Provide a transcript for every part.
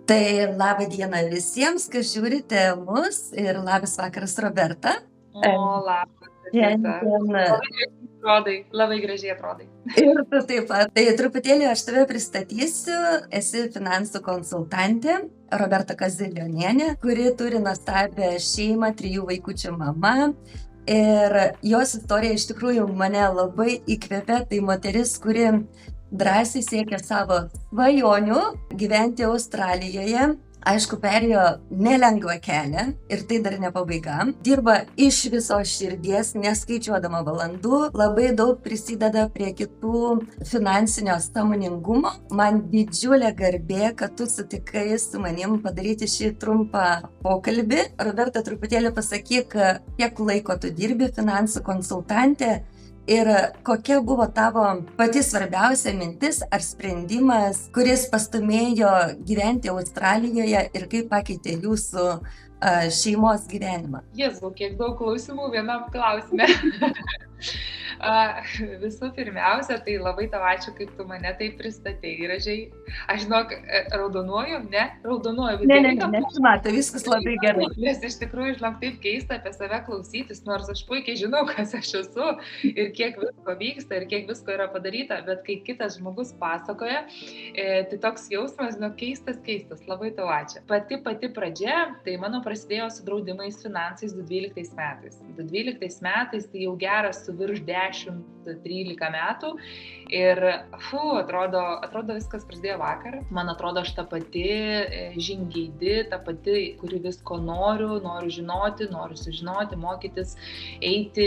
Tai labą dieną visiems, kas žiūrite mus ir labas vakaras, Roberta. O, labas, Edita. Šiandien Labai gražiai atrodai. ir tu taip pat. Tai truputėlį aš tave pristatysiu. Esi finansų konsultantė Roberta Kazilionienė, kuri turi nuostabią šeimą, 3 vaikučių mama. Ir jos istorija iš tikrųjų mane labai įkvėpė. Tai moteris, kuri drąsiai siekia savo svajonių gyventi Australijoje. Aišku, perėjo nelengvą kelią ir tai dar ne pabaiga. Dirba iš visos širdies, neskaičiuodama valandų, labai daug prisideda prie kitų finansinio sąmoningumo. Man didžiulė garbė, kad tu sutikai su manim padaryti šį trumpą pokalbį. Roberta, truputėlį pasakyk, kiek laiko tu dirbi finansų konsultantė ir kokia buvo tavo pati svarbiausia mintis ar sprendimas, kuris pastumėjo gyventi Australijoje ir kaip pakeitė jūsų šeimos gyvenimą? Jėzau, kiek daug klausimų vienam klausime. Visų pirmiausia, tai labai tau ačiū, kaip tu mane taip pristatei gražiai. Aš žinok, raudonuoju, ne? Raudonuoju. Nesimato, viskas labai gerai. Nes iš tikrųjų, žinok, taip keista apie save klausytis, nors aš puikiai žinau, kas aš esu ir kiek visko vyksta ir kiek visko yra padaryta, bet kai kitas žmogus pasakoja, tai toks jausmas, žinok, keistas, labai tau ačiū. Pati pradžia, tai mano prasidėjo su draudimais finansais 2012 metais. 2012 metais tai jau geras su virš 10-13 metų ir atrodo viskas prasidėjo vakar. Man atrodo, aš ta pati žingeidi, ta pati, kuri visko noriu žinoti, noriu sužinoti, mokytis, eiti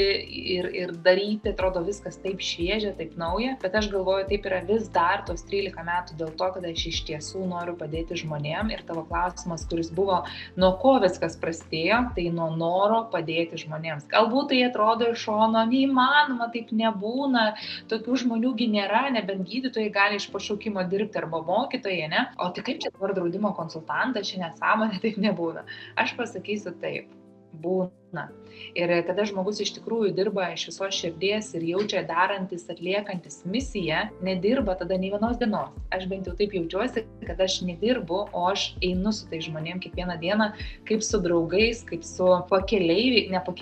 ir daryti, atrodo viskas taip šviežia, taip nauja, bet aš galvoju, taip yra vis dar tos 13 metų dėl to, kad aš iš tiesų noriu padėti žmonėm ir tavo klausimas, kuris buvo, nuo ko viskas prasidėjo, tai nuo noro padėti žmonėms. Galbūt tai atrodo iš šono neįmanoma, taip nebūna, tokių žmoniųgi nėra, nebent gydytojai gali iš pašaukimo dirbti arba mokytojai, ne? O tai kaip čia dabar draudimo konsultantas, čia nesąmonė, taip nebūna. Aš pasakysiu taip, būna. Ir tada žmogus iš tikrųjų dirba iš visos širdies ir jaučia darantis, atliekantis misiją, nedirba tada nei vienos dienos. Aš bent jau taip jaučiuosi, kad aš nedirbu, o aš einu su tai žmonėm kiekvieną dieną, kaip su draugais, kaip su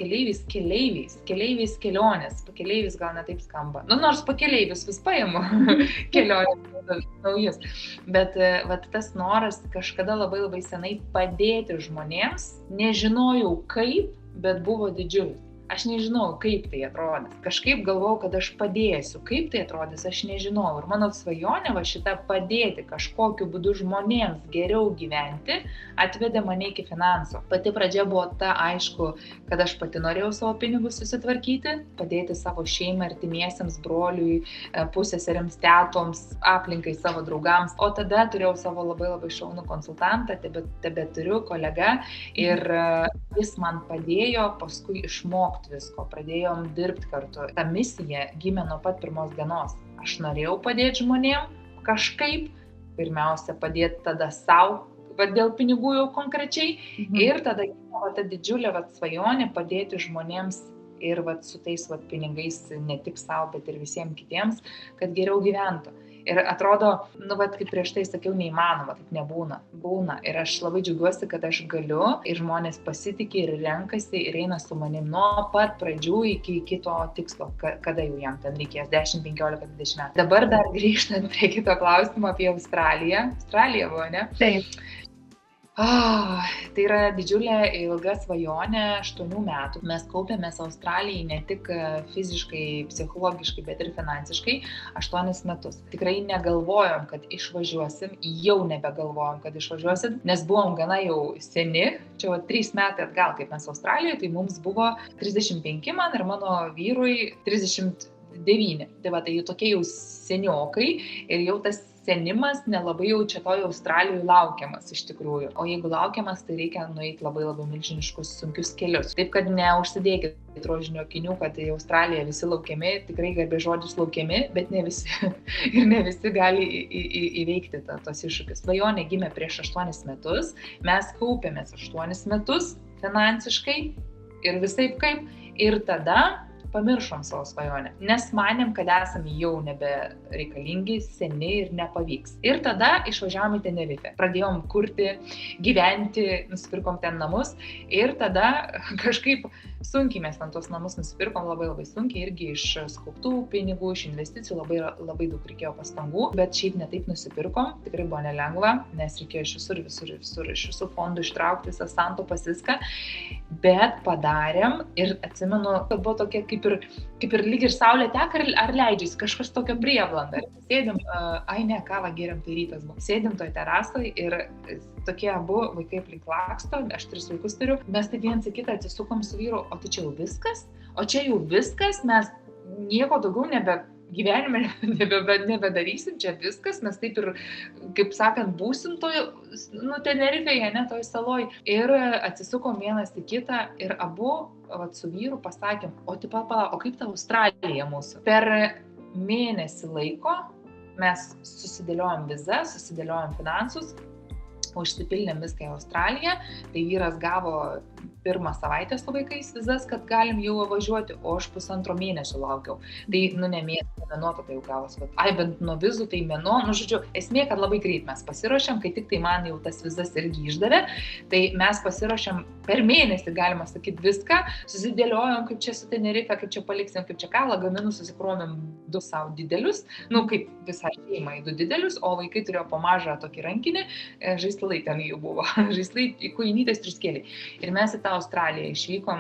keleiviais kelionės. Pakeleivis gal ne taip skamba. Nors pakeleivius vis paimu kelionės naujus. Bet tas noras kažkada labai senai padėti žmonėms, nežinojau kaip, bet buvo didžiulis. Aš nežinau, kaip tai atrodys. Kažkaip galvojau, kad aš padėsiu. Kaip tai atrodys, aš nežinau. Ir mano svajonė va šita padėti kažkokiu būdu žmonėms geriau gyventi atvedė mane iki finansų. Pati pradžia buvo ta, aišku, kad aš pati norėjau savo pinigus susitvarkyti, padėti savo šeimai, artimiesiems, broliui, pusseserėms, tetoms, aplinkai savo draugams. O tada turėjau savo labai šaunų konsultantą, tebeturiu kolegą ir jis man padėjo paskui išmokti visko, pradėjom dirbti kartu. Ta misija gimė nuo pat pirmos dienos. Aš norėjau padėti žmonėm kažkaip, pirmiausia padėti tada sau, dėl pinigų jau konkrečiai, ir tada gimė ta didžiulė svajonė padėti žmonėms ir su tais pinigais ne tik sau, bet ir visiems kitiems, kad geriau gyventų. Ir atrodo, kaip prieš tai sakiau, neįmanoma, taip nebūna. Būna. Ir aš labai džiaugiuosi, kad aš galiu ir žmonės pasitikė ir renkasi ir eina su manim nuo pat pradžių iki kito tikslo, kada jau jam ten reikės 10, 15, 20 metų. Dabar dar grįžtant prie kito klausimo apie Australiją. Australija buvo, ne? Taip. Tai yra didžiulė ilga svajonė 8 metų. Mes kaupėmės Australijai ne tik fiziškai, psichologiškai, bet ir finansiškai 8 metus. Tikrai negalvojom, kad išvažiuosim, jau nebegalvojom, kad išvažiuosim, nes buvom gana jau seni. Čia 3 metai atgal, kaip mes Australijoje, tai mums buvo 35 man ir mano vyrui 39. Tai tokie jau seniokai ir jau tas senimas nelabai jau čia toj Australijoje laukiamas iš tikrųjų. O jeigu laukiamas, tai reikia nueiti labai milžiniškus sunkius kelius. Taip, kad neužsidėkit rožinių akinių, kad į Australiją visi laukiami, tikrai garbės žodis laukiami, bet ne visi. Ir ne visi gali įveikti tos iššūkius. Svajonė gimė prieš 8 metus, mes kaupėmės 8 metus finansiškai ir visaip kaip. Ir tada pamiršom savo svajonę, nes manėm, kad esame jau nebereikalingi, seni ir nepavyks. Ir tada išvažiavom į Tenerifę, pradėjom kurti, gyventi, nusipirkom ten namus ir tada kažkaip sunkiai mes ten tuos namus nusipirkom, labai sunkiai, irgi iš skauptų pinigų, iš investicijų, labai daug reikėjo pastangų, bet šiaip netaip nusipirkom, tikrai buvo nelengva, nes reikėjo iš visų fondų ištraukti visą santaupas, viską, bet padarėm ir atsimenu, kad buvo tokia kaip ir lyg ir saulė teka ar leidžiasi, kažkas tokio prieblanda. Sėdim, kavą geriam, tai rytas buvo. Sėdim toj terasoj ir tokie abu vaikai aplink laksto, aš 3 vaikus turiu, mes tai vienas į kitą atsisukom su vyru, o tai čia jau viskas, mes nieko daugiau gyvenime nebedarysim, čia viskas, mes taip ir, kaip sakant, būsim Tenerifėje, ne toj saloj. Ir atsisukom vienas į kitą ir abu su vyru pasakėm, o kaip ta Australija mūsų? Per mėnesį laiko mes susidėliojom vizą, susidėliojom finansus, užsipildėm viską į Australiją, tai vyras gavo 1 savaitę su vaikais vizas, kad galim jau važiuoti, o aš 1,5 mėnesio laukiau. Tai, ne mėnuo, tai jau gavos, bent nuo vizų, tai mėnuo, žodžiu, esmė, kad labai greit mes pasiruošėm, kai tik tai man jau tas vizas irgi išdavė, tai mes pasiruošėm per mėnesį, galima sakyti, viską, susidėliojom, kaip čia su Tenerife, kaip čia paliksim, kaip čia ką, lagaminus susikrovėm 2 savo didelius, kaip visą šeimą 2 didelius, o vaikai turėjo po mažą tokį rankinį, žaislai ten jų buvo, žaislai, kojynytės 3 kėliai. Ir mes į tą Australiją išvykom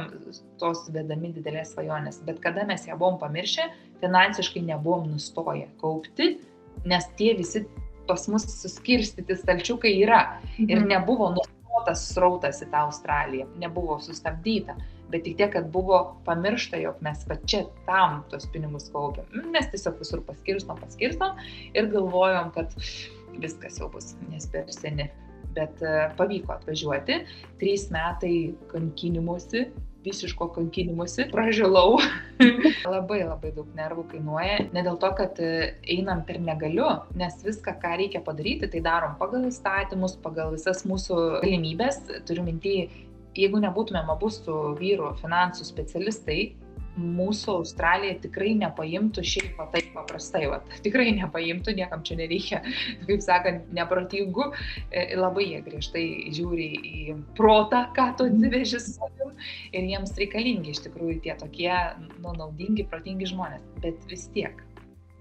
tos vedami didelės svajonės, bet kada mes ją buvom pamiršę, finansiškai nebuvom nustoję kaupti, nes tie visi pas mus suskirstyti stalčiukai yra ir nebuvo nustotas srautas į tą Australiją, nebuvo sustabdyta, bet tik tiek, kad buvo pamiršta, jog mes čia tam tos pinigus kaupiam. Mes tiesiog visur paskirstom ir galvojom, kad viskas jau bus, nes per seni. Bet pavyko atvažiuoti, 3 metai kankinimusi, visiško kankinimusi, pražilau. Labai daug nervų kainuoja, ne dėl to, kad einam per negaliu, nes viską, ką reikia padaryti, tai darom pagal įstatymus, pagal visas mūsų galimybės. Turiu minty, jeigu nebūtumėm abu su vyru finansų specialistai, mūsų Australija tikrai nepaimtų šiaip taip paprastai, tikrai nepaimtų, niekam čia nereikia, kaip sakant, neprotingų, labai jie griežtai žiūri į protą, ką tu atsiveži su savim, ir jiems reikalingi iš tikrųjų tie tokie naudingi, protingi žmonės, bet vis tiek,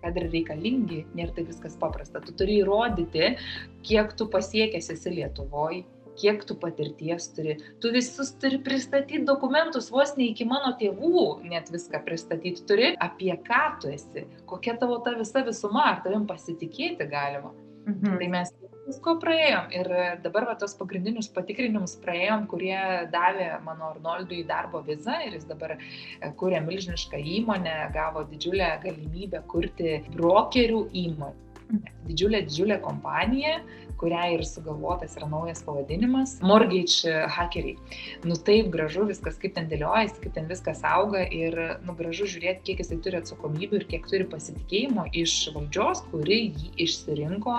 kad ir reikalingi, nėra tai viskas paprasta, tu turi įrodyti, kiek tu pasiekęs esi Lietuvoj, kiek tu patirties turi, tu visus turi pristatyti dokumentus, vos ne iki mano tėvų net viską pristatyti turi, apie ką tu esi, kokia tavo ta visa visuma, ar tavim pasitikėti galima. Tai mes visko praėjom ir dabar tos pagrindinius patikrinimus praėjom, kurie davė mano Arnoldui darbo vizą ir jis dabar kūrė milžinišką įmonę, gavo didžiulę galimybę kurti brokerių įmonę. Didžiulė kompanija, kuriai ir sugalvotas yra naujas pavadinimas – Mortgage Hackeriai. Taip gražu viskas, kaip ten dėliojasi, kaip ten viskas auga ir gražu žiūrėti, kiek jisai turi atsakomybių ir kiek turi pasitikėjimo iš valdžios, kuri jį išsirinko,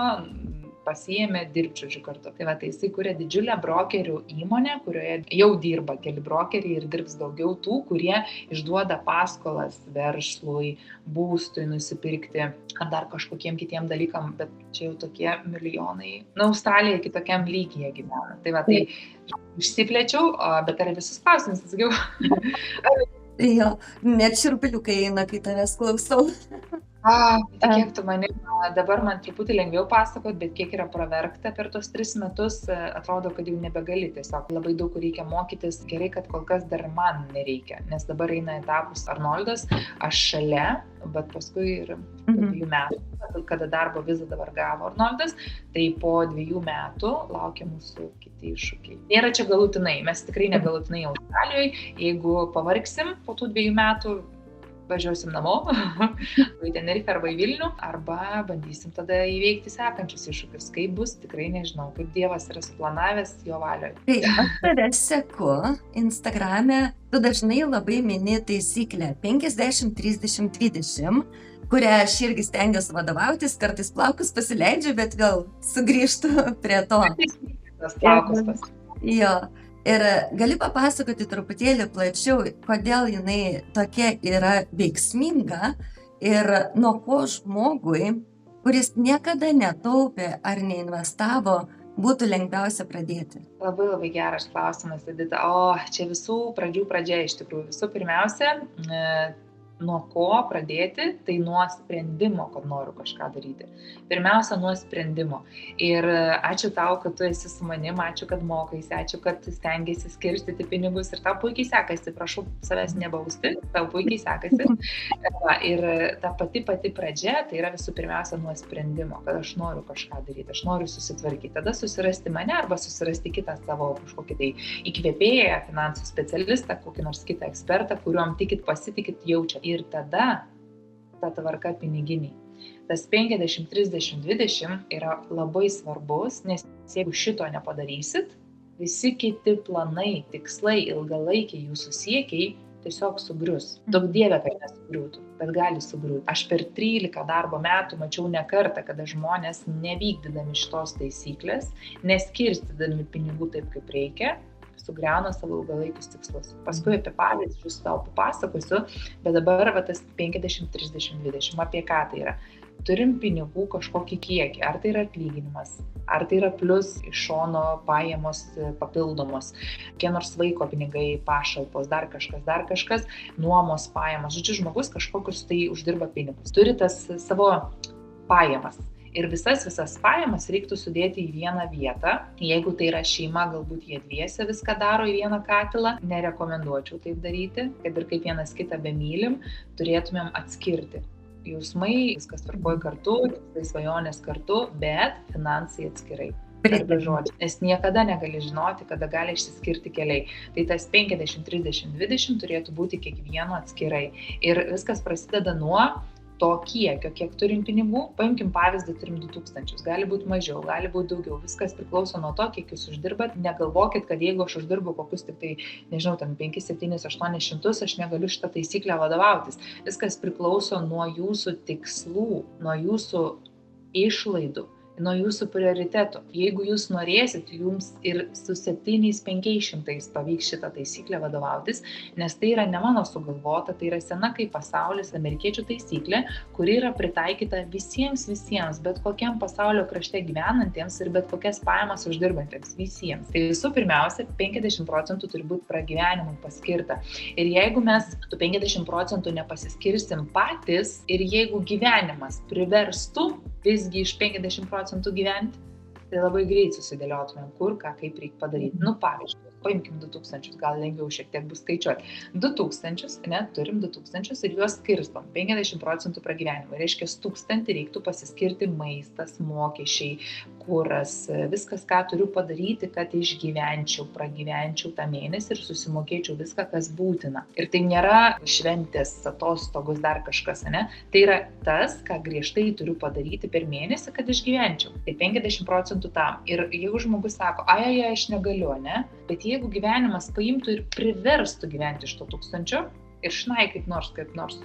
pasiėmė dirbčių kartu. Tai jisai kuria didžiulę brokerių įmonę, kurioje jau dirba keli brokeriai ir dirbs daugiau tų, kurie išduoda paskolas verslui, būstui nusipirkti, ar dar kažkokiem kitiem dalykam, bet čia jau tokie milijonai. Australija kitokiam lygyje gyvena. Tai išsiplėčiau, bet ar visus klausimus atsakiau? Jo, net šiurpuliukai eina, kai tavęs klausau. Kiek tu mane, dabar man truputį lengviau pasakot, bet kiek yra praverkta per tos 3 metus, atrodo, kad jau nebegali tiesiog. Labai daug reikia mokytis, gerai, kad kol kas dar man nereikia, nes dabar eina etapus Arnoldas, aš šalia, bet paskui ir po 2 metų, kada darbo vizą dabar gavo Arnoldas, tai po 2 metų laukia mūsų kiti iššūkiai. Nėra čia galutinai, mes tikrai negalutinai Australijoje, jeigu pavargsim po tų 2 metų, važiuosim namo, į Tenerife arba į Vilnių, arba bandysim tada įveikti sekančius iššūkius. Kaip bus, tikrai nežinau, kaip Dievas yra suplanavęs jo valioje. Tai aš tave seku Instagrame, tu dažnai labai mini taisyklę 50-30-20, kurią aš irgi stengiuosi vadovautis, kartais plaukus pasileidžiu, bet vėl sugrįžtu prie to. Tas plaukus Jo. Ir gali papasakoti truputėlį plačiau, kodėl jinai tokia yra veiksminga ir nuo ko žmogui, kuris niekada netaupė ar neinvestavo, būtų lengviausia pradėti? Labai labai geras klausimas, Edita. O, čia visų pradžių pradžia iš tikrųjų. Visų pirmiausia, nuo ko pradėti, tai nuo sprendimo, kad noriu kažką daryti. Pirmiausia, nuo sprendimo. Ir ačiū tau, kad tu esi su manim, ačiū, kad mokaisi, ačiū, kad stengiasi skirstyti pinigus ir tau puikiai sekasi, prašau savęs nebausti, tau puikiai sekasi. Ir ta pati pradžia, tai yra visų pirmiausia nuo sprendimo, kad aš noriu kažką daryti, aš noriu susitvarkyti, tada susirasti mane arba susirasti kitą savo kažkokį tai įkvėpėją, finansų specialistą, kokį nors kitą ekspertą, kuriuom tikit, pasitikit, jaučiat. Ir tada ta tvarka piniginiai. Tas 50, 30, 20 yra labai svarbus, nes jeigu šito nepadarysit, visi kiti planai, tikslai, ilgalaikiai jūsų siekiai tiesiog sugrius. Daug dievė, kad nesugriūtų, bet gali sugriūti. Aš per 13 darbo metų mačiau ne kartą, kada žmonės nevykdydami šitos taisyklės, neskirstydami pinigų taip, kaip reikia, sugriauna savo ilgalaikius tikslus. Paskui apie pavyzdžius tau papasakosiu, bet dabar tas 50, 30, 20, apie ką tai yra. Turim pinigų kažkokį kiekį, ar tai yra atlyginimas, ar tai yra plus iš šono pajamos papildomos, kokie nors vaiko pinigai, pašalpos, dar kažkas, nuomos pajamos. Žodžiu, žmogus kažkokius tai uždirba pinigus. Turi tas savo pajamas. Ir visas pajamas reiktų sudėti į vieną vietą. Jeigu tai yra šeima, galbūt jie dviese viską daro į vieną katilą. Nerekomenduočiau taip daryti, kad ir kaip vienas kitą bemylim, turėtumėm atskirti. Jausmai, viskas tvarkoj kartu, svajonės kartu, bet finansai atskirai. Be žodžių. Nes niekada negali žinoti, kada gali išsiskirti keliai. Tai tas 50, 30, 20 turėtų būti kiekvieno atskirai. Ir viskas prasideda nuo to kiekio, kiek turim pinigų. Paimkim pavyzdį, turim 2000, gali būti mažiau, gali būti daugiau, viskas priklauso nuo to, kiek jūs uždirbat. Negalvokit, kad jeigu aš uždirbu kokius tik tai, nežinau, 5, 7, 800, aš negaliu šitą taisyklę vadovautis. Viskas priklauso nuo jūsų tikslų, nuo jūsų išlaidų, nuo jūsų prioritetų. Jeigu jūs norėsit, jums ir su 7-500 pavyks šitą taisyklę vadovautis, nes tai yra ne mano sugalvota, tai yra sena kaip pasaulis, amerikiečių taisyklė, kuri yra pritaikyta visiems, bet kokiam pasaulio krašte gyvenantiems ir bet kokias pajamas uždirbantiems, visiems. Tai visų pirmiausia, 50% turi būti pragyvenimui paskirta. Ir jeigu mes tų 50% nepasiskirsim patys ir jeigu gyvenimas priverstų visgi iš 50% gyventi, tai labai greit susidėliotumėm, kur, ką, kaip reikia padaryti. Pavyzdžiui, paimkim 2000, gal lengviau šiek tiek bus skaičiuoti. 2000, turim 2000 ir juos skirstom. 50% pragyvenimui. Reiškia, 1000 reiktų pasiskirti maistas, mokesčiai, kuras, viskas, ką turiu padaryti, kad išgyvenčiau, pragyvenčiau tą mėnesį ir susimokėčiau viską, kas būtina. Ir tai nėra šventės, atostogos, dar kažkas, Tai yra tas, ką griežtai turiu padaryti per mėnesį, kad išgyvenčiau. Tai 50% tam. Ir jeigu žmogus sako, aš negaliu, bet jeigu gyvenimas paimtų ir priverstų gyventi iš to 1000 ir šnai kaip nors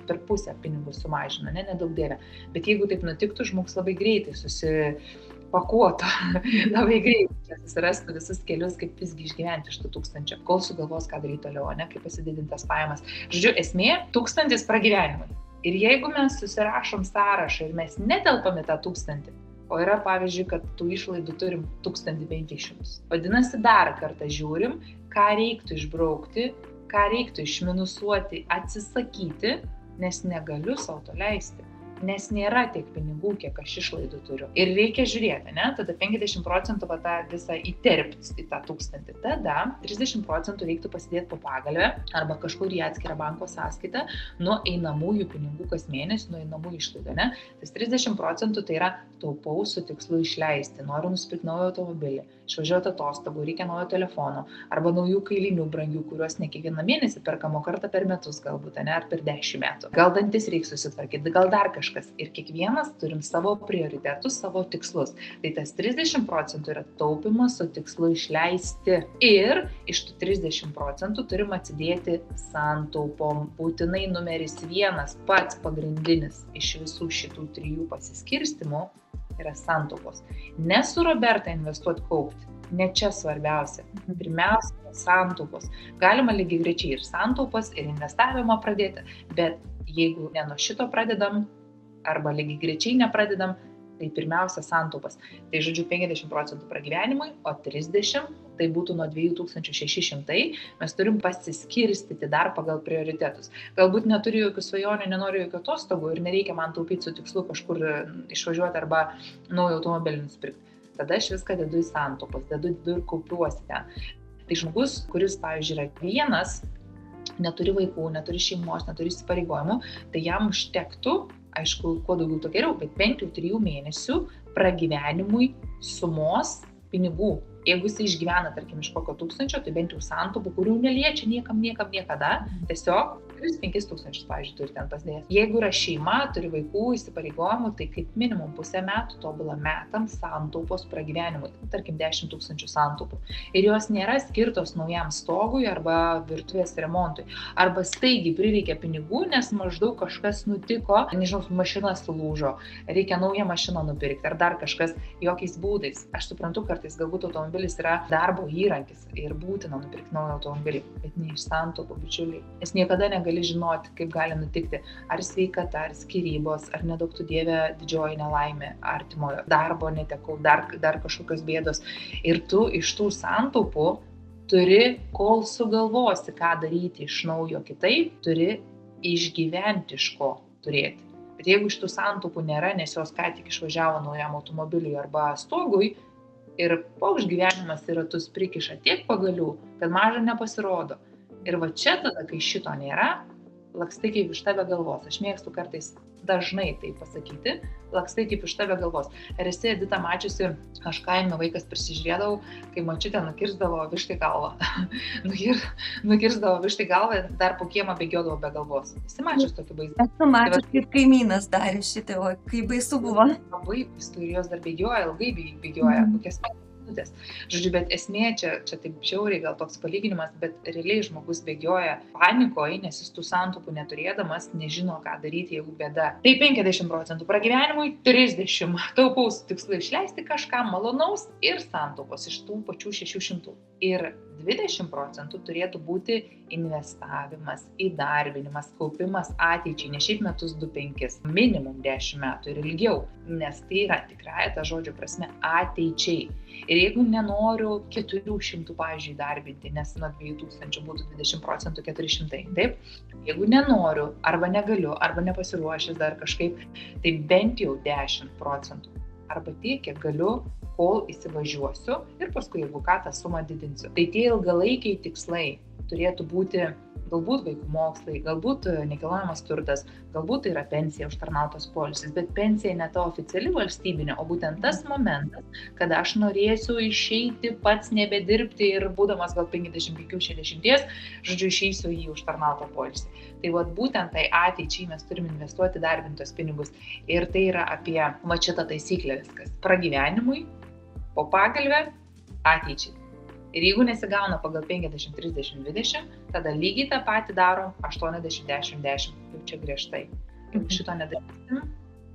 per pusę pinigų sumažina, nedaug dievė. Bet jeigu taip nutiktų, žmogus labai greitai susipakuotų, labai greitai susirastų visus kelius, kaip visgi išgyventi iš to 1000, kol sugalvos, ką daryti toliau, kaip pasididintas pajamas. Žodžiu, esmė 1000 pragyvenimui. Ir jeigu mes susirašom sąrašą ir mes netelpame tą 1000, o yra, pavyzdžiui, kad tų išlaidų turim 1500. Vadinasi, dar kartą žiūrim, ką reiktų išbraukti, ką reiktų išminusuoti, atsisakyti, nes negaliu sau to leisti. Nes nėra tiek pinigų, kiek aš išlaidų turiu. Ir reikia žiūrėti, tada 50% tą visą įterpti į tą 1000. Tada 30% reiktų pasidėti po pagalvę arba kažkur į atskirą banko sąskaitą nuo einamųjų pinigų kas mėnesį, nuo einamųjų išlaidų. Tas 30% tai yra taupau su tikslu išleisti. Noriu nusipirkti naują automobilį, išvažiuoti atostogų, reikia naujo telefono arba naujų kailinių brangių, kuriuos ne kiekvieną mėnesį perkamo kartą per metus galbūt, ar per 10 metų. Gal dantis reikia susitvarkyti, gal dar kažkas. Ir kiekvienas turim savo prioritetus, savo tikslus. Tai tas 30% yra taupimas su tikslu išleisti. Ir iš tų 30% turim atsidėti santaupom. Būtinai numeris 1, pats pagrindinis iš visų šitų 3 pasiskirstimų yra santaupos. Ne su Roberta investuoti kaupti, ne čia svarbiausia. Pirmiausia, santaupos. Galima lygiai grečiai ir santaupas, ir investavimą pradėti, bet jeigu ne nuo šito pradedam, arba lygiai grečiai nepradedam, tai pirmiausia santaupas. Tai žodžiu 50% pragyvenimui, o 30% tai būtų nuo 2600, mes turim pasiskirstyti dar pagal prioritetus. Galbūt neturiu jokių svajonių, nenoriu jokių atostogų ir nereikia man taupyti su tikslu kažkur išvažiuoti arba naują automobilį nusipirkti. Tada aš viską dedu į santaupas, dedu ir kaupiuosi ten. Tai žmogus, kuris, pavyzdžiui, yra vienas, neturi vaikų, neturi šeimos, neturi įsipareigojimų, tai jam užtektų, aišku, kuo daugiau to geriau, bet bent jau 3 mėnesių pragyvenimui sumos pinigų. Jeigu jis išgyvena, tarkim, iš kokio 1000, tai bent jau santaupų, kurių neliečia niekam niekada, tiesiog 3-5 tūkstančius, pavyzdžiui, turi ten pasidėjęs. Jeigu yra šeima, turi vaikų, įsipareigojimų, tai kaip minimum pusę metų tobulą metams santaupos pragyvenimui, tarkim 10 000 santaupų. Ir jos nėra skirtos naujam stogui arba virtuvės remontui. Arba staigiai prireikia pinigų, nes maždaug kažkas nutiko, nežinau, mašina sulūžo, reikia naują mašiną nupirkti ar dar kažkas, jokiais būdais. Aš suprantu, kartais galbūt automobilis yra darbo įrankis ir būtina nupirkti naują automobilį, bet ne iš santaupų, bičiuliai. Nes niekada negali žinoti, kaip gali nutikti, ar sveikata, ar skyrybos, ar nedaug tu dieve didžioji nelaimė, artimojo darbo netekau, dar kažkokios bėdos. Ir tu iš tų santaupų turi, kol sugalvosi, ką daryti iš naujo kitaip, turi išgyventi iš ko turėti. Bet jeigu iš tų santaupų nėra, nes jos ką tik išvažiavo naujam automobiliui arba stogui, ir koks gyvenimas į ratus prikiša tiek pagalių, kad maža nepasirodo. Ir va čia tada, kai šito nėra, lakstai kaip iš tave galvos. Aš mėgstu kartais dažnai tai pasakyti, lakstai kaip iš tave galvos. Ir esi, Edita, mačiusi, aš kaime vaikas prisižiūrėdavau, kai močiutė nukirsdavo vištai galvą. Nukirsdavo vištai galvą, dar po kiemą bėgiodavo be galvos. Esi mačius tokį vaizdą? Esu mačius, kaip kaimynas darė šitą, o kaip baisu buvo. Labai baisu ir jos dar bėgioja, ilgai bėgioja, kokias minutės. Žodžiu, bet esmė čia taip žiauriai gal toks palyginimas, bet realiai žmogus bėgioja panikoje, nes jis tų santaupų neturėdamas nežino, ką daryti, jeigu bėda. Tai 50% pragyvenimui, 30% taupaus tikslu išleisti kažką malonaus ir santaupos iš tų pačių 600. Ir 20% turėtų būti investavimas, įdarbinimas, kaupimas ateičiai, ne šiaip metus 2-5, minimum 10 metų ir ilgiau, nes tai yra tikrąja ta žodžio prasme ateičiai. Ir jeigu nenoriu 400, pavyzdžiui, darbinti, nes nuo 2000 būtų 20% 400, taip? Jeigu nenoriu, arba negaliu, arba nepasiruošęs dar kažkaip, tai bent jau 10%, arba tiek, kiek galiu, kol įsivažiuosiu ir paskui, jeigu ką, tą sumą didinsiu. Tai tie ilgalaikiai tikslai turėtų būti galbūt vaikų mokslai, galbūt nekilnojamas turtas, galbūt tai yra pensija, užtarnautas poilsis, bet pensija ne ta oficiali valstybinė, o būtent tas momentas, kada aš norėsiu išeiti pats nebedirbti ir būdamas gal 55-60, žodžiu, išeisiu į užtarnautą poilsį. Tai vat būtent tai ateičiai mes turime investuoti darbintos pinigus. Ir tai yra apie šitą taisyklę viskas. Pragyvenimui, po pagalvę, ateičiai. Ir jeigu nesigauna pagal 50-30-20, tada lygiai tą patį darom 80-10-10, jau čia griežtai. Jeigu šito nedarysim.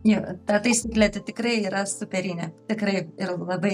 Jo, ta taisyklė tai tikrai yra superinė, tikrai ir labai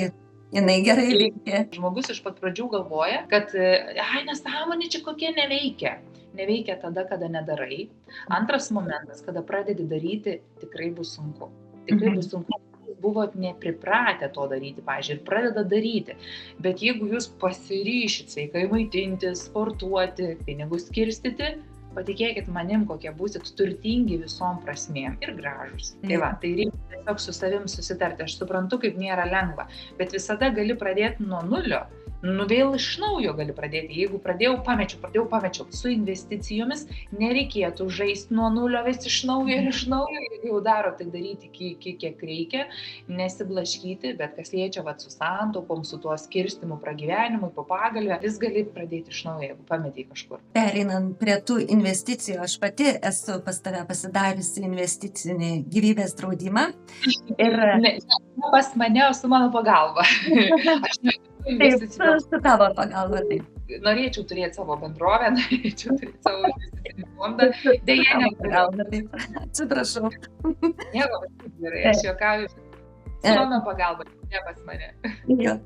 jinai gerai veikia. Žmogus iš pat pradžių galvoja, kad nesąmonė čia kokie neveikia. Neveikia tada, kada nedarai. Antras momentas, kada pradedi daryti, tikrai bus sunku. Tikrai bus sunku. Buvot nepripratę to daryti, pavyzdžiui, ir pradeda daryti. Bet jeigu jūs pasiryšit sveikai maitintis, sportuoti, pinigus skirstyti, patikėkit manim, kokie būsit turtingi visom prasmėm ir gražus. Tai va, tai reikia tiesiog su savim susitarti. Aš suprantu, kaip nėra lengva, bet visada gali pradėti nuo nulio. Vėl iš naujo gali pradėti. Jeigu pradėjau, pamečiau. Su investicijomis nereikėtų žaisti nuo nulio vis iš naujo. Jeigu jau daro, tai daryti kiek reikia, nesiblaškyti, bet kas liečia su santaupom, su tuo skirstimu pragyvenimui, po pagalvę, vis gali pradėti iš naujo, jeigu pametei kažkur. Pereinant prie tų investicijų, aš pati esu pas tave pasidariusi investicinį gyvybės draudimą. Ir ne pas mane, o su mano pagalba. Taip, su tavo pagalba, taip. Norėčiau turėti savo bendrovę, norėčiau turėti savo investicinį fondą. Deja, pagalba, taip. Atsiprašau. Nieko, gerai, aš juokauju. Su mano pagalba, ne pas mane.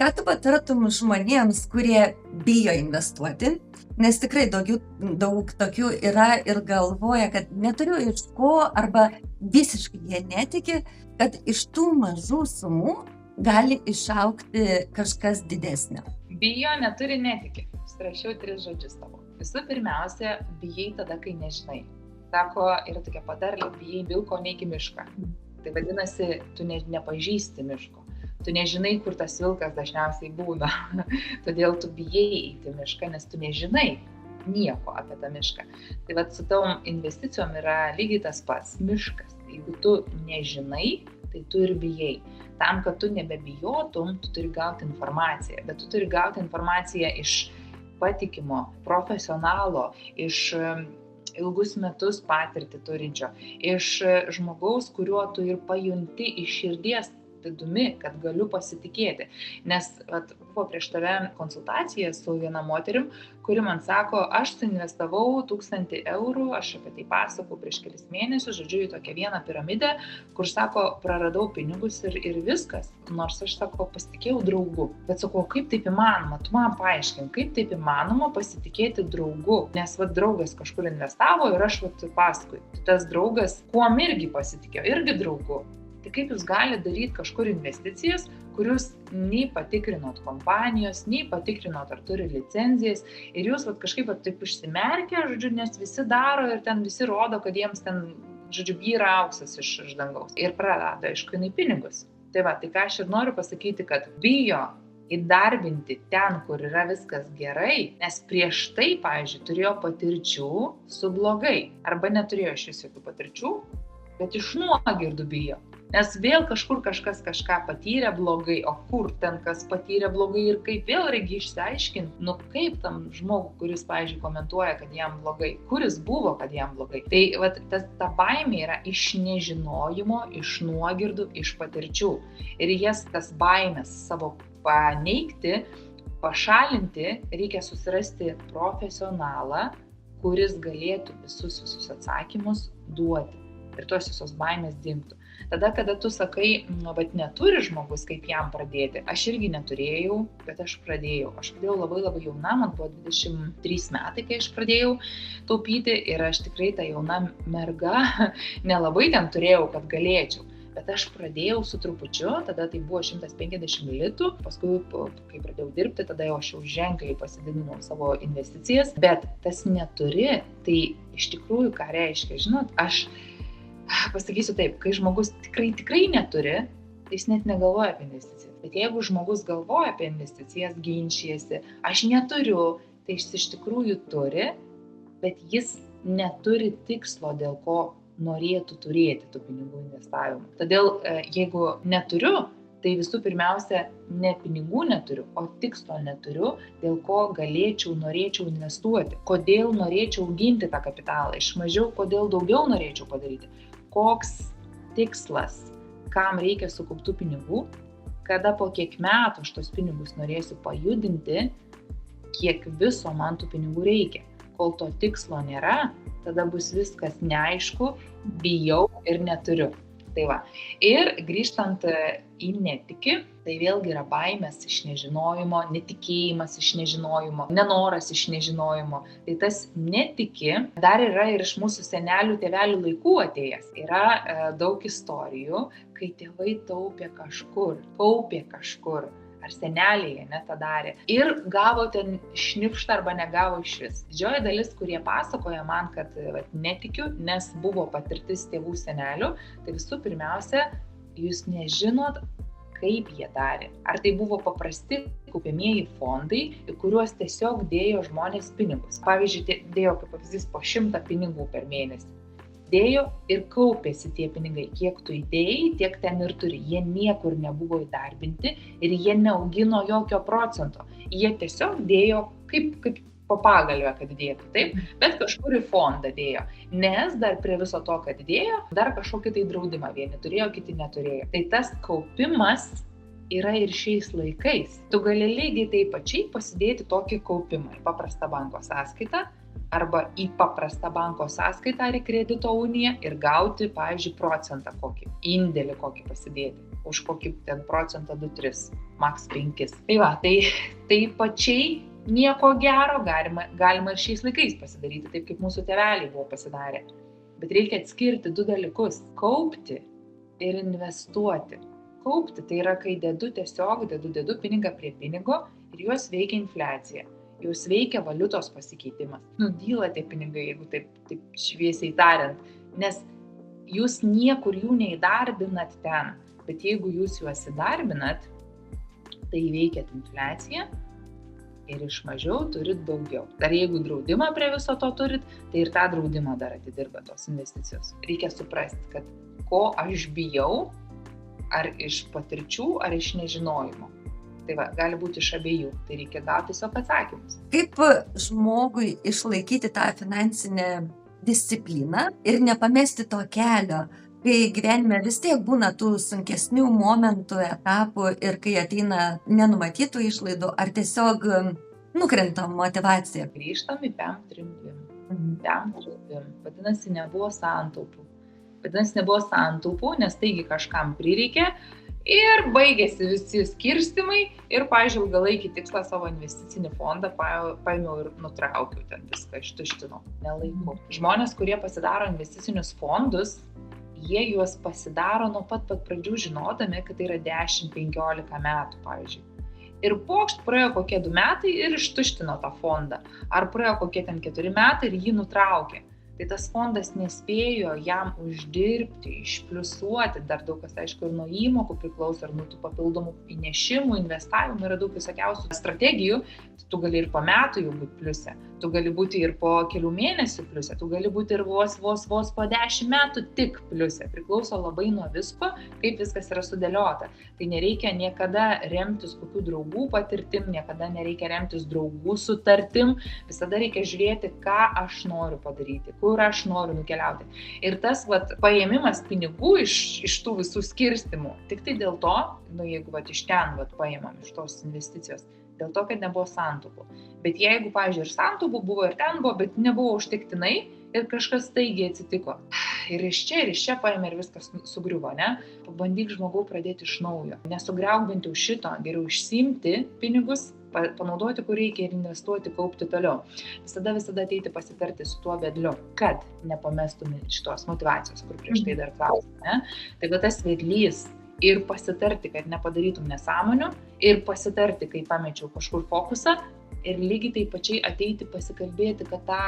Ką tu patartum žmonėms, kurie bijo investuoti, nes tikrai daug tokių yra ir galvoja, kad neturiu iš ko, arba visiškai jie netiki, kad iš tų mažų sumų gali išaugti kažkas didesnio. Bijo, neturi, netiki. Surašiau 3 žodžius tavo. Visų pirmiausia, bijai tada, kai nežinai. Sako, yra tokia patarlė, bijai vilko, neik į mišką. Tai vadinasi, tu nepažįsti miško. Tu nežinai, kur tas vilkas dažniausiai būna. Todėl tu bijai eiti į mišką, nes tu nežinai nieko apie tą mišką. Tai vat su tavom investicijom yra lygiai tas pats miškas. Jeigu tu nežinai, tai tu ir bijai. Tam, kad tu nebebijotum, tu turi gauti informaciją. Bet tu turi gauti informaciją iš patikimo, profesionalo, iš ilgus metus patirtį turinčio, iš žmogaus, kuriuo tu ir pajunti iš širdies vidumi, kad galiu pasitikėti. Nes buvo prieš tave konsultacija su viena moterim, kuri man sako, aš suinvestavau 1000 eurų, aš apie tai pasakau prieš kelis mėnesius, žodžiu, į tokią vieną piramidę, kur sako, praradau pinigus ir viskas. Nors aš sako, pasitikėjau draugu. Bet sako, kaip taip įmanoma? Tu man paaiškink, kaip taip įmanoma pasitikėti draugu? Nes draugas kažkur investavo ir aš paskui. Tas draugas, kuom irgi pasitikėjo, irgi draugu. Tai kaip jūs galite daryti kažkur investicijas, kur jūs nei patikrinot kompanijos, nei patikrinot, ar turi licenzijas, ir jūs kažkaip taip užsimerkia, žodžiu, nes visi daro ir ten visi rodo, kad jiems ten, žodžiu, byra auksas iš dangaus. Ir prarado, aišku, pinigus. Tai ką aš ir noriu pasakyti, kad bijo įdarbinti ten, kur yra viskas gerai, nes prieš tai, pavyzdžiui, turėjo patirčių su blogai. Arba neturėjo iš vis jokių patirčių, bet iš nuogirdų bijo. Nes vėl kažkur kažkas kažką patyrė blogai, o kur ten kas patyrė blogai ir kaip vėl reikia išsiaiškinti, kaip tam žmogui, kuris, pavyzdžiui, komentuoja, kad jam blogai, kuris buvo, kad jam blogai. Tai ta baimė yra iš nežinojimo, iš nuogirdų, iš patirčių. Ir jas tas baimės savo paneigti, pašalinti, reikia susirasti profesionalą, kuris galėtų visus atsakymus duoti. Ir tos visos baimės dingtų. Tada, kada tu sakai, neturi žmogus, kaip jam pradėti. Aš irgi neturėjau, bet aš pradėjau. Aš pradėjau labai jauna, man buvo 23 metai, kai aš pradėjau taupyti ir aš tikrai ta jauna merga nelabai ten turėjau, kad galėčiau. Bet aš pradėjau su trupučiu, tada tai buvo 150 litų, paskui, kai pradėjau dirbti, tada jau aš jau ženkliai pasididinau savo investicijas, bet tas neturi, tai iš tikrųjų ką reiškia, žinot, aš pasakysiu taip, kai žmogus tikrai neturi, tai jis net negalvoja apie investicijas. Bet jeigu žmogus galvoja apie investicijas, ginčijasi, aš neturiu, tai jis iš tikrųjų turi, bet jis neturi tikslo, dėl ko norėtų turėti tų pinigų investavimą. Todėl, jeigu neturiu, tai visų pirmiausia, ne pinigų neturiu, o tikslo neturiu, dėl ko norėčiau investuoti. Kodėl norėčiau auginti tą kapitalą, iš mažiau, kodėl daugiau norėčiau padaryti. Koks tikslas, kam reikia sukauptų pinigų, kada po kiek metų aš tos pinigus norėsiu pajudinti, kiek viso man tų pinigų reikia. Kol to tikslo nėra, tada bus viskas neaišku, bijau ir neturiu. Tai va. Ir grįžtant į netiki, tai vėlgi yra baimės iš nežinojimo, netikėjimas iš nežinojimo, nenoras iš nežinojimo. Tai tas netiki dar yra ir iš mūsų senelių, tėvelių laikų atėjęs. Yra daug istorijų, kai tėvai taupė kažkur, kaupė kažkur. Ar seneliai tą darė. Ir gavo ten šnipštą arba negavo iš vis. Didžioji dalis, kurie pasakoja man, kad netikiu, nes buvo patirtis tėvų senelių, tai visų pirmiausia, jūs nežinot, kaip jie darė. Ar tai buvo paprasti kaupiamieji fondai, į kuriuos tiesiog dėjo žmonės pinigus. Pavyzdžiui, dėjo kaip pavyzdys po 100 pinigų per mėnesį. Dėjo ir kaupėsi tie pinigai. Kiek tu įdėjai, tiek ten ir turi. Jie niekur nebuvo įdarbinti ir jie neaugino jokio procento. Jie tiesiog dėjo kaip po pagalvę, kad dėtų, taip, bet kažkur į fondą dėjo. Nes dar prie viso to, kad dėjo, dar kažkokį tai draudimą vieni turėjo, kiti neturėjo. Tai tas kaupimas yra ir šiais laikais. Tu gali lygiai taip pačiai pasidėti tokį kaupimą į paprastą banko sąskaitą, arba į paprastą banko sąskaitą ar į kredito uniją ir gauti, pavyzdžiui, procentą kokį, indėlį kokį pasidėti. už kokį ten procentą 2-3, maks 5. Tai va, tai pačiai nieko gero galima ir šiais laikais pasidaryti, taip kaip mūsų tėveliai buvo pasidarę. Bet reikia atskirti 2 dalykus – kaupti ir investuoti. Kaupti tai yra, kai dedu pinigą prie pinigo ir juos veikia infliacija. Juos veikia valiutos pasikeitimas. Dyla tie pinigai, jeigu taip šviesiai tariant, nes jūs niekur jų neįdarbinat ten, bet jeigu jūs juos įdarbinat, tai veikiat infliaciją ir iš mažiau turit daugiau. Dar jeigu draudimą prie viso to turit, tai ir tą draudimą dar atidirba tos investicijos. Reikia suprasti, kad ko aš bijau, ar iš patirčių, ar iš nežinojimo. Tai va, gali būti iš abiejų, tai reikia gauti tiesiog atsakymus. Kaip žmogui išlaikyti tą finansinę discipliną ir nepamesti to kelio, kai gyvenime vis tiek būna tų sunkesnių momentų, etapų ir kai ateina nenumatytų išlaidų, ar tiesiog nukrenta motivacija? Grįžtam į PEM 3.2. Vadinasi, nebuvo santaupų, nes taigi kažkam prireikė ir baigėsi visi skirstimai ir, pavyzdžiui, ilgalaikį tikslą savo investicinį fondą paėmiau ir nutraukiau ten viską, ištuštinau, nelaiku. Žmonės, kurie pasidaro investicinius fondus, jie juos pasidaro nuo pat pradžių žinodami, kad tai yra 10-15 metų, pavyzdžiui. Ir pokšt praėjo kokie 2 metai ir ištuštino tą fondą. Ar praėjo kokie ten 4 metai ir jį nutraukė. Tai tas fondas nespėjo jam uždirbti, išpliusuoti, dar daug kas, aišku, ir nuo įmokų priklauso, ir nuo tų papildomų įnešimų, investavimų, yra daug visokiausių strategijų. Tu gali ir po metų jau būti pliuse, tu gali būti ir po kelių mėnesių pliuse, tu gali būti ir vos po 10 metų tik pliuse. Priklauso labai nuo visko, kaip viskas yra sudėliota. Tai nereikia niekada remtis kokių draugų patirtim, niekada nereikia remtis draugų sutartim, visada reikia žiūrėti, ką aš noriu padaryti, kur aš noriu nukeliauti. Ir tas paėmimas pinigų iš tų visų skirstimų, tik tai dėl to, jeigu iš ten paėmam iš tos investicijos, dėl to, kad nebuvo santaupų. Bet jeigu, pavyzdžiui, ir santaupų buvo, ir ten buvo, bet nebuvo užtektinai ir kažkas staigiai atsitiko. Ir iš čia paėmė ir viskas sugriuvo, ne? Pabandyk žmogau pradėti iš naujo. Nesugriauk bent jau šito, geriau išsiimti pinigus, panaudoti, kur reikia ir investuoti, kaupti toliau. Visada ateiti pasitarti su tuo vedliu, kad nepamestum šitos motyvacijos, kur prieš tai dar klausim, ne? Tai tas vedlys ir pasitarti, kad nepadarytum nesąmonių, ir pasitarti, kai pamečiau kažkur fokusą, ir lygiai taip pačiai ateiti pasikalbėti, kad tą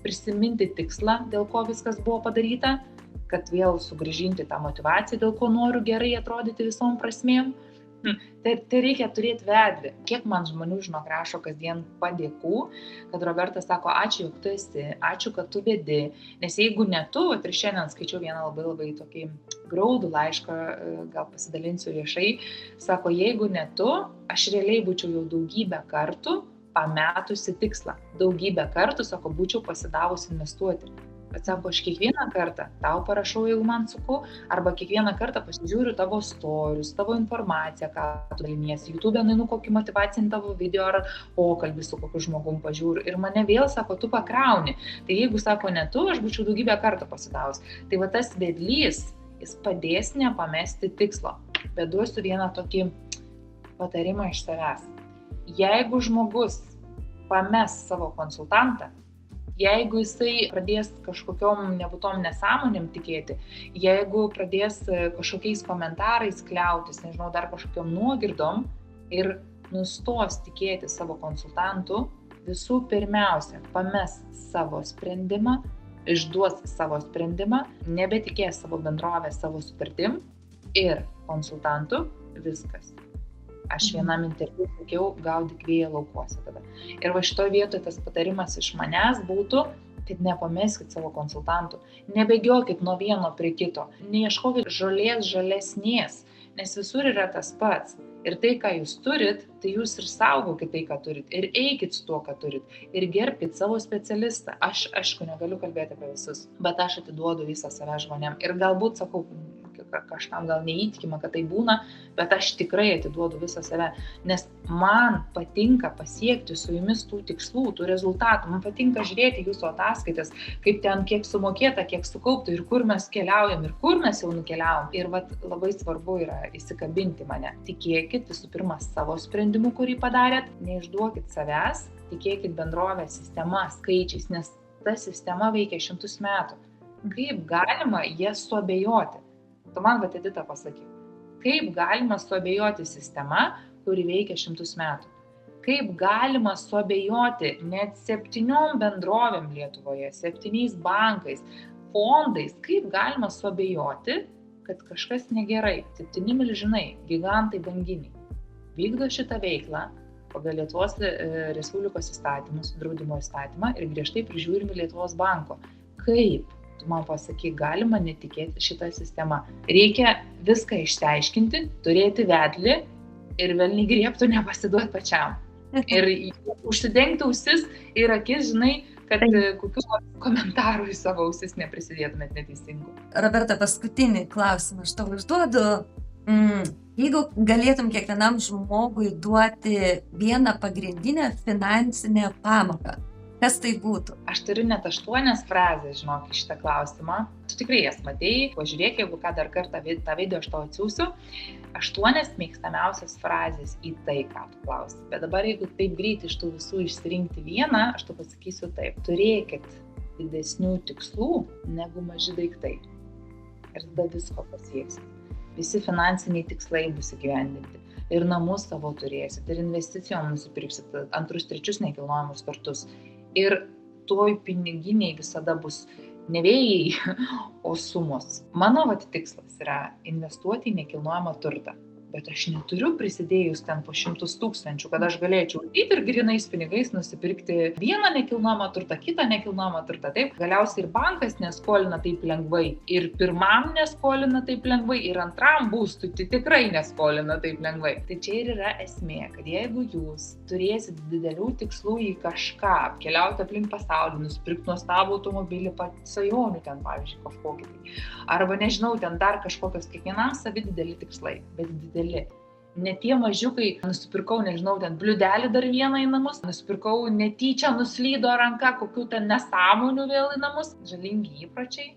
prisiminti tikslą, dėl ko viskas buvo padaryta, kad vėl sugrįžinti tą motivaciją, dėl ko noriu gerai atrodyti visom prasmėm. Tai reikia turėti vedlį. Kiek man žmonių rašo kasdien padėkų, kad Robertas sako, ačiū, jog tu esi, ačiū, kad tu vedi, nes jeigu ne tu, ir šiandien skaičiau vieną labai tokį graudų laišką, gal pasidalinsiu viešai, sako, jeigu ne tu, aš realiai būčiau jau daugybę kartų pametusi tikslą, daugybę kartų, sako, būčiau pasidavusi investuoti. Bet sako, aš kiekvieną kartą tau parašau, jeigu man suku, arba kiekvieną kartą pasižiūriu tavo storius, tavo informaciją, ką tu daliniesi. YouTube nueinu kokį motyvacinį tavo video ar pokalbį su kokiu žmogum pažiūriu. Ir mane vėl sako, tu pakrauni. Tai jeigu sako ne tu, aš būčiau daugybę kartų pasidavus. Tai tas vedlys, jis padės nepamesti tikslo. Bet duosiu vieną tokį patarimą iš savęs. Jeigu žmogus pames savo konsultantą, jeigu jisai pradės kažkokiom nebūtom nesąmonėm tikėti, jeigu pradės kažkokiais komentarais kliautis, nežinau, dar kažkokiom nuogirdom ir nustos tikėti savo konsultantu, visų pirmiausia, pames savo sprendimą, išduos savo sprendimą, nebetikės savo bendrovę, savo sutartim ir konsultantu, viskas. Aš vienam interviu sakiau, gaudyk vėją laukuose tada. Ir šitoje vietoje tas patarimas iš manęs būtų, kad nepameskit savo konsultantų. Nebėgiokit nuo vieno prie kito. Neieškokit žolės žalesnės, nes visur yra tas pats. Ir tai, ką jūs turit, tai jūs ir saugokit tai, ką turit. Ir eikit su tuo, ką turit. Ir gerbkit savo specialistą. Aš, aišku, negaliu kalbėti apie visus, bet aš atiduodu visą save žmonėm. Ir galbūt, sakau, kažkam gal neįtikima, kad tai būna, bet aš tikrai atiduodu visą save, nes man patinka pasiekti su jumis tų tikslų, tų rezultatų, man patinka žiūrėti jūsų ataskaitas, kaip ten kiek sumokėta, kiek sukaupta ir kur mes keliaujam ir kur mes jau nukeliaujam. Ir vat labai svarbu yra įsikabinti mane. Tikėkit visų pirma savo sprendimu, kurį padarėt, neišduokit savęs, tikėkit bendrovės sistema, skaičiais, nes ta sistema veikia 100 metų. Kaip galima jas suabejoti? Tu man vat Edita pasakyk. Kaip galima suabejoti sistema, kuri veikia 100 metų? Kaip galima suabejoti net 7 bendrovėm Lietuvoje, 7 bankais, fondais, kaip galima suabejoti, kad kažkas negerai? 7 milžinai, gigantai banginiai vykdo šitą veiklą pagal Lietuvos Respublikos įstatymus, draudimo įstatymą ir griežtai prižiūrimi Lietuvos banko. Kaip? Tu man pasakyk, galima netikėti šitą sistemą. Reikia viską išsiaiškinti, turėti vedlį ir velniai griebtų nepasiduoti pačiam. Ir užsidengti ausis ir akis, žinai, kad kokius komentarų į savo ausis neprisidėtumėt neteisingų. Roberta, paskutinį klausimą aš tau užduodu. Jeigu galėtum kiekvienam žmogui duoti vieną pagrindinę finansinę pamoką, kas tai būtų? Aš turiu net 8 frazės, žinok, į šitą klausimą. Tu tikrai jas matei, pažiūrėk, jeigu ką dar kartą tą video aš tau atsiųsiu. 8 mėgstamiausias frazės į tai, ką tu klausi. Bet dabar, jeigu taip greit iš tų visų išsirinkti vieną, aš tau pasakysiu taip. Turėkit didesnių tikslų negu maži daiktai. Ir tada visko pasieksit. Visi finansiniai tikslai bus įgyvendinti. Ir namus savo turėsit, ir investicijom nusipirksit 2-3 nekilnojamus turtus. Ir toj piniginiai visada bus ne vėjai, o sumos. Mano tikslas yra investuoti į nekilnojamą turtą. Bet aš neturiu prisidėjus ten po 100 000, kad aš galėčiau įti ir grinais pinigais nusipirkti vieną nekilnojamą turtą, kitą nekilnojamą turtą. Taip, galiausiai ir bankas neskolina taip lengvai. Ir pirmam neskolina taip lengvai, ir antram būstui tai tikrai neskolina taip lengvai. Tai čia ir yra esmė, kad jeigu jūs turėsit didelių tikslų į kažką, apkeliauti aplink pasaulį, nusipirkti nuostabų automobilį, svajonių ten, pavyzdžiui, kažkokį tai. Arba nežinau, ten dar kažkokios, kiekvienam savi dideli tikslai, bet dideli. Ne tie mažiukai, nusipirkau, nežinau, ten bliudelį dar vieną į namus, nusipirkau netyčia, nuslydo ranka, kokių ten nesąmonių vėl į namus. Žalingi įpročiai.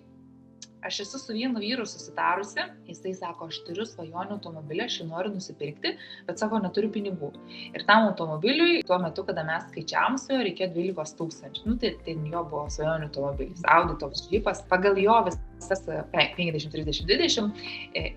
Aš esu su vienu vyru susitarusi, jisai sako, aš turiu svajonių automobilį, aš jį noriu nusipirkti, bet sako, neturiu pinigų. Ir tam automobiliui, tuo metu, kada mes skaičiavom su juo, reikėjo 12 000. Tai jo buvo svajonių automobilis, Audi toks džipas, pagal jo visas 50-30-20,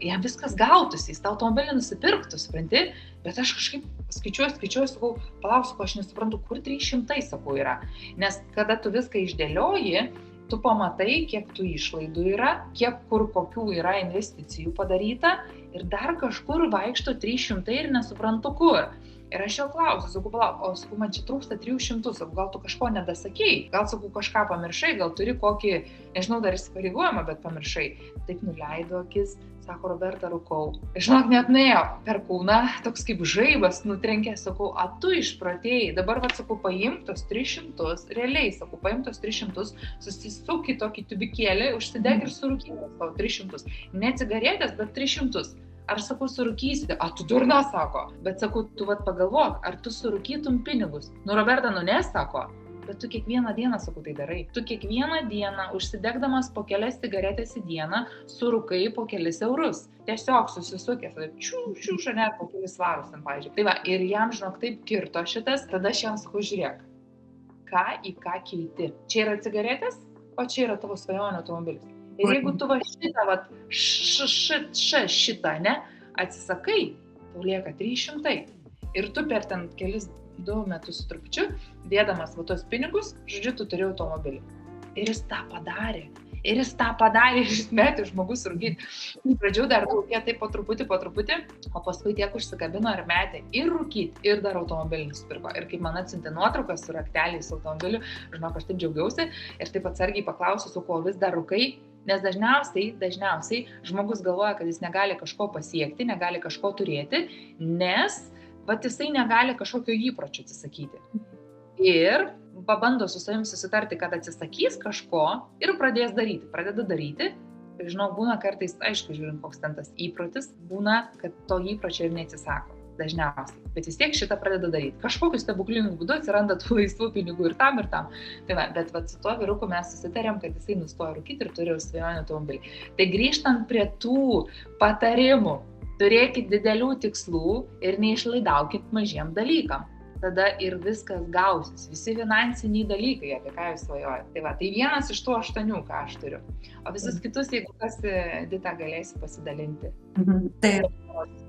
jam viskas gautųsi, jis tą automobilį nusipirktų, supranti, bet aš kažkaip skaičiuoju, sakau, palauk, aš nesuprantu, kur 300, sakau, yra. Nes kada tu viską išdėlioji, tu pamatai, kiek tų išlaidų yra, kiek kur kokių yra investicijų padaryta ir dar kažkur vaikšto 300 ir nesuprantu kur. Ir aš jau klausiu, sakau, palauk, o sakau, man čia trūksta 300, sakau, gal tu kažko nedasakei, gal sakau, kažką pamiršai, gal turi kokį, nežinau, dar įsipareigojimą, bet pamiršai. Taip nuleido akis, sako, Roberta, rūkau. Žinok, net nuėjo per kūną, toks kaip žaibas nutrenkė, sakau, a tu išpratėjai, dabar, sakau, paimk tos 300, realiai, sakau, paimk tos 300, susisuk į tokį tubikėlį, užsidek ir surūkyk tos 300. Ne cigaretės, bet 300. Ar, sakau, surūkysite? A, tu durna, sako. Bet, sakau, tu pagalvok, ar tu surūkytum pinigus? Nu, Roberta, nesako. Bet tu kiekvieną dieną, sakau, tai darai. Tu kiekvieną dieną, užsidegdamas po kelias cigaretės į dieną, surūkai po kelis eurus. Tiesiog susisukęs, net po kelis svarus, pavyzdžiui. Tai va, ir jam, žinok, taip kirto šitas, tada aš jam sakau, žiūrėk, ką į ką keiti. Čia yra cigaretės, o čia yra tavo svajonių automobilis. Ir jeigu tu šitą, ne, atsisakai, tau lieka 300. Ir tu per ten kelis 2 metus su trupučiu, dėdamas tos pinigus, žodžiu, tu turi automobilį. Ir jis tą padarė. Ir jis metė žmogus rūkyti. Pradžiau dar rūkė taip po truputį, o paskui tiek užsikabino ir metė ir rūkyti, ir dar automobilį nusipirko. Ir kaip man atsiuntė nuotraukas su rakteliais automobiliu, žinok, aš taip džiaugiausi ir taip atsargiai paklausiu, su kuo vis dar rūkai. Nes dažniausiai žmogus galvoja, kad jis negali kažko pasiekti, negali kažko turėti, nes jisai negali kažkokio įpročio atsisakyti. Ir pabando su savim susitarti, kad atsisakys kažko ir pradeda daryti. Žinau, būna kartais, aišku, žiūrint, koks ten tas įprotis, būna, kad to įpročio ir neatsisako. Dažniausiai. Bet vis tiek šitą pradeda daryti. Kažkokiu stebukliniu būdu atsiranda tų laisvų pinigų ir tam, ir tam. Tai va, bet su tuo vyruku mes susitarėm, kad jisai nustojo rūkyti ir turi svajonių automobilį. Tai grįžtant prie tų patarimų, turėkit didelių tikslų ir neišlaidaukit mažiem dalykam. Tada ir viskas gausis. Visi finansiniai dalykai, apie ką jūs svajojate. Tai va, tai vienas iš tų 8, ką aš turiu. O visus kitus, jeigu kas, Dita, galėsi pasidalinti. Taip,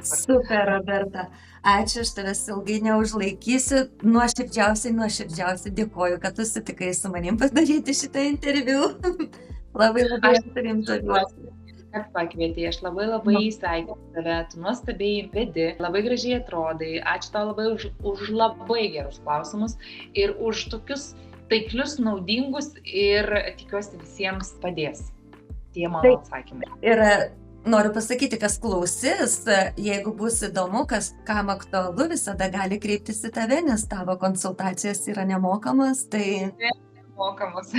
super, Roberta. Ačiū, aš tavęs ilgai neužlaikysiu. Nuoširdžiausiai dėkoju, kad tu sutikai su manim padaryti šitą interviu. Labai aš tavim žaviuosi. Kad pakvietei, aš labai sveikinu tave, tu nuostabiai vedi, labai gražiai atrodai, ačiū tau labai už labai gerus klausimus ir už tokius taiklius, naudingus ir tikiuosi visiems padės tie mano atsakymai. Ir noriu pasakyti, kas klausys, jeigu bus įdomu, kam aktualu, visada gali kreiptis į tave, nes tavo konsultacijos yra nemokamos, tai... Nemokamos.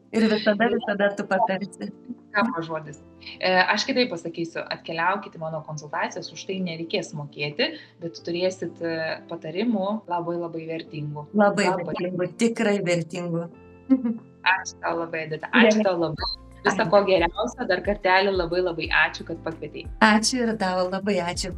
Ir visada tu patarsi. Kamo žodis. Aš kitaip pasakysiu, atkeliaukite mano konsultacijas, už tai nereikės mokėti, bet turėsit patarimų labai vertingų. Labai vertingų, tikrai vertingų. Ačiū tau labai, Edita. Ačiū tau labai. Visą ko geriausio, dar kartelį labai ačiū, kad pakvietei. Ačiū ir tau labai ačiū.